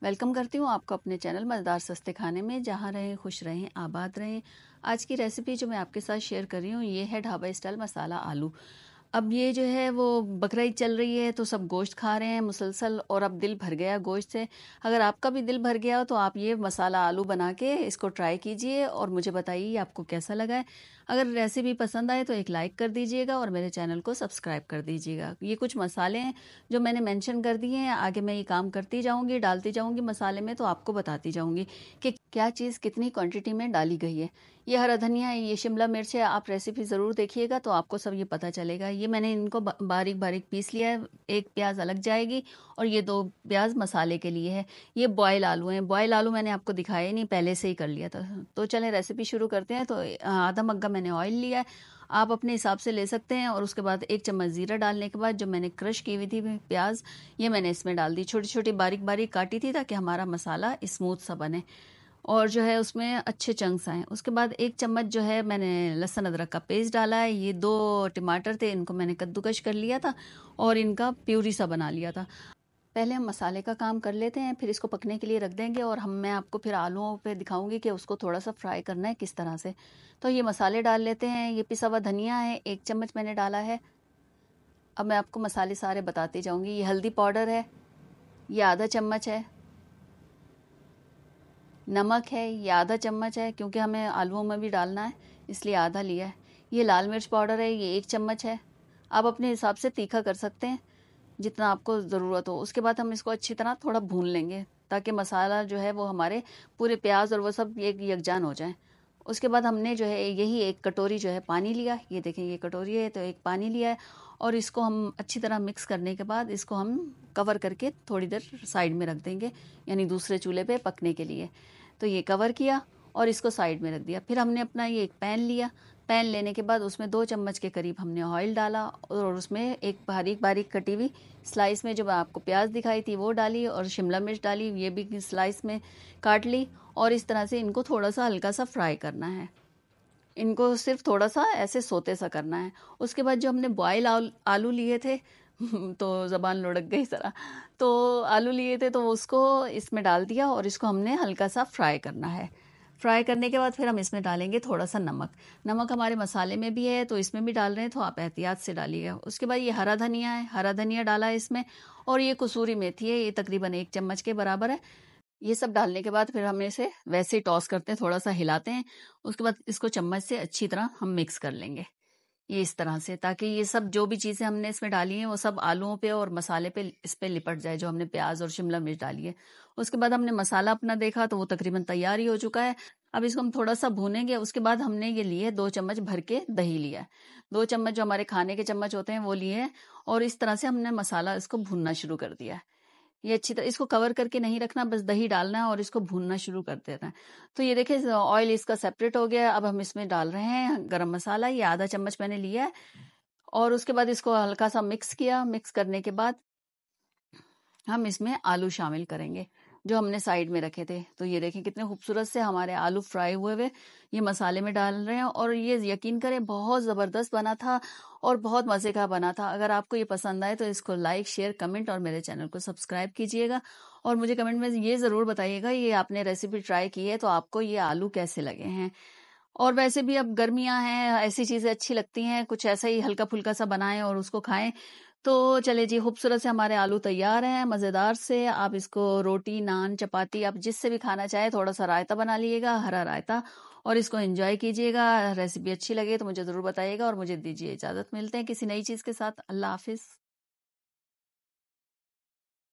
Welcome करती हूँ आपको अपने चैनल मज़ेदार सस्ते खाने में। जहाँ रहें खुश रहें आबाद रहें। आज की रेसिपी जो मैं आपके साथ शेयर कर रही हूँ ये है ढाबा स्टाइल मसाला आलू। अब ये जो है वो बकरा ईद चल रही है तो सब गोश्त खा रहे हैं मुसलसल और अब दिल भर गया गोश्त से। अगर आपका भी दिल भर गया हो तो आप ये मसाला आलू बना के इसको ट्राई कीजिए और मुझे बताइए आपको कैसा लगा है। अगर रेसिपी पसंद आए तो एक लाइक कर दीजिएगा और मेरे चैनल को सब्सक्राइब कर दीजिएगा। ये कुछ मसाले हैं जो मैंने मेंशन कर दिए हैं। आगे मैं ये काम करती जाऊंगी, डालती जाऊंगी मसाले में, तो आपको बताती जाऊंगी कि क्या चीज़ कितनी क्वांटिटी में डाली गई है। ये हरा धनिया है, ये शिमला मिर्च है। आप रेसिपी ज़रूर देखिएगा तो आपको सब ये पता चलेगा। ये मैंने इनको बारीक बारीक पीस लिया है। एक प्याज अलग जाएगी और ये 2 प्याज मसाले के लिए है। ये बॉयल आलू हैं। बॉयल आलू मैंने आपको दिखाया नहीं, पहले से ही कर लिया था। तो चलें रेसिपी शुरू करते हैं। तो आधा मग्गा मैंने ऑयल लिया है, आप अपने हिसाब से ले सकते हैं। और उसके बाद 1 चम्मच ज़ीरा डालने के बाद जो मैंने क्रश की हुई थी प्याज, ये मैंने इसमें डाल दी। छोटी छोटी बारीक बारीक काटी थी ताकि हमारा मसाला स्मूथ सा बने और जो है उसमें अच्छे चंक्स आए। उसके बाद 1 चम्मच जो है मैंने लहसुन अदरक का पेस्ट डाला है। ये 2 टमाटर थे, इनको मैंने कद्दूकश कर लिया था और इनका प्यूरी सा बना लिया था। पहले हम मसाले का काम कर लेते हैं, फिर इसको पकने के लिए रख देंगे और मैं आपको फिर आलूओं पे दिखाऊंगी कि उसको थोड़ा सा फ्राई करना है किस तरह से। तो ये मसाले डाल लेते हैं। ये पिसा हुआ धनिया है, 1 चम्मच मैंने डाला है। अब मैं आपको मसाले सारे बताती जाऊंगी। ये हल्दी पाउडर है, ये आधा चम्मच है। नमक है, ये आधा चम्मच है क्योंकि हमें आलूओं में भी डालना है इसलिए आधा लिया है। ये लाल मिर्च पाउडर है, ये 1 चम्मच है। आप अपने हिसाब से तीखा कर सकते हैं जितना आपको ज़रूरत हो। उसके बाद हम इसको अच्छी तरह थोड़ा भून लेंगे ताकि मसाला जो है वो हमारे पूरे प्याज और वो सब एक यकजान हो जाए। उसके बाद हमने जो है यही 1 कटोरी जो है पानी लिया। ये देखें, ये कटोरी है तो 1 पानी लिया है और इसको हम अच्छी तरह मिक्स करने के बाद इसको हम कवर करके थोड़ी देर साइड में रख देंगे, यानी दूसरे चूल्हे पे पकने के लिए। तो ये कवर किया और इसको साइड में रख दिया। फिर हमने अपना ये एक पैन लिया। पैन लेने के बाद उसमें 2 चम्मच के करीब हमने ऑयल डाला और उसमें एक बारीक बारीक कटी हुई स्लाइस में जो मैं आपको प्याज दिखाई थी वो डाली और शिमला मिर्च डाली, ये भी स्लाइस में काट ली। और इस तरह से इनको थोड़ा सा हल्का सा फ्राई करना है। इनको सिर्फ थोड़ा सा ऐसे सोते सा करना है। उसके बाद जो हमने बॉयल आलू लिए थे तो ज़बान लुढ़क गई ज़रा। तो आलू लिए थे तो उसको इसमें डाल दिया और इसको हमने हल्का सा फ्राई करना है। फ्राई करने के बाद फिर हम इसमें डालेंगे थोड़ा सा नमक। नमक हमारे मसाले में भी है तो इसमें भी डाल रहे हैं, तो आप एहतियात से डालिएगा। उसके बाद ये हरा धनिया है, हरा धनिया डाला है इसमें। और ये कसूरी मेथी है, ये तकरीबन 1 चम्मच के बराबर है। ये सब डालने के बाद फिर हम इसे वैसे ही टॉस करते हैं, थोड़ा सा हिलाते हैं। उसके बाद इसको चम्मच से अच्छी तरह हम मिक्स कर लेंगे, ये इस तरह से, ताकि ये सब जो भी चीज़ें हमने इसमें डाली हैं वो सब आलूओं पे और मसाले पे इस पे लिपट जाए जो हमने प्याज और शिमला मिर्च डाली है। उसके बाद हमने मसाला अपना देखा तो वो तकरीबन तैयार ही हो चुका है। अब इसको हम थोड़ा सा भूनेंगे। उसके बाद हमने ये लिए 2 चम्मच भर के दही लिया है। 2 चम्मच जो हमारे खाने के चम्मच होते हैं वो लिए हैं और इस तरह से हमने मसाला इसको भूनना शुरू कर दिया है। ये अच्छी तरह इसको कवर करके नहीं रखना, बस दही डालना है और इसको भूनना शुरू कर देना है। तो ये देखिए ऑयल इसका सेपरेट हो गया है। अब हम इसमें डाल रहे हैं गरम मसाला, ये आधा चम्मच मैंने लिया है। और उसके बाद इसको हल्का सा मिक्स किया। मिक्स करने के बाद हम इसमें आलू शामिल करेंगे जो हमने साइड में रखे थे। तो ये देखें कितने खूबसूरत से हमारे आलू फ्राई हुए हुए ये मसाले में डाल रहे हैं और ये यकीन करें बहुत ज़बरदस्त बना था और बहुत मज़े का बना था। अगर आपको ये पसंद आए तो इसको लाइक, शेयर, कमेंट और मेरे चैनल को सब्सक्राइब कीजिएगा। और मुझे कमेंट में ये ज़रूर बताइएगा ये आपने रेसिपी ट्राई की है तो आपको ये आलू कैसे लगे हैं। और वैसे भी अब गर्मियां हैं, ऐसी चीज़ें अच्छी लगती हैं, कुछ ऐसा ही हल्का फुल्का सा बनाएं और उसको खाएं। तो चले जी, खूबसूरत से हमारे आलू तैयार हैं, मज़ेदार से। आप इसको रोटी, नान, चपाती आप जिससे भी खाना चाहे, थोड़ा सा रायता बना लीजिएगा, हरा रायता, और इसको एंजॉय कीजिएगा। रेसिपी अच्छी लगे तो मुझे ज़रूर बताइएगा और मुझे दीजिए इजाज़त। मिलते हैं किसी नई चीज़ के साथ। अल्लाह हाफिज़।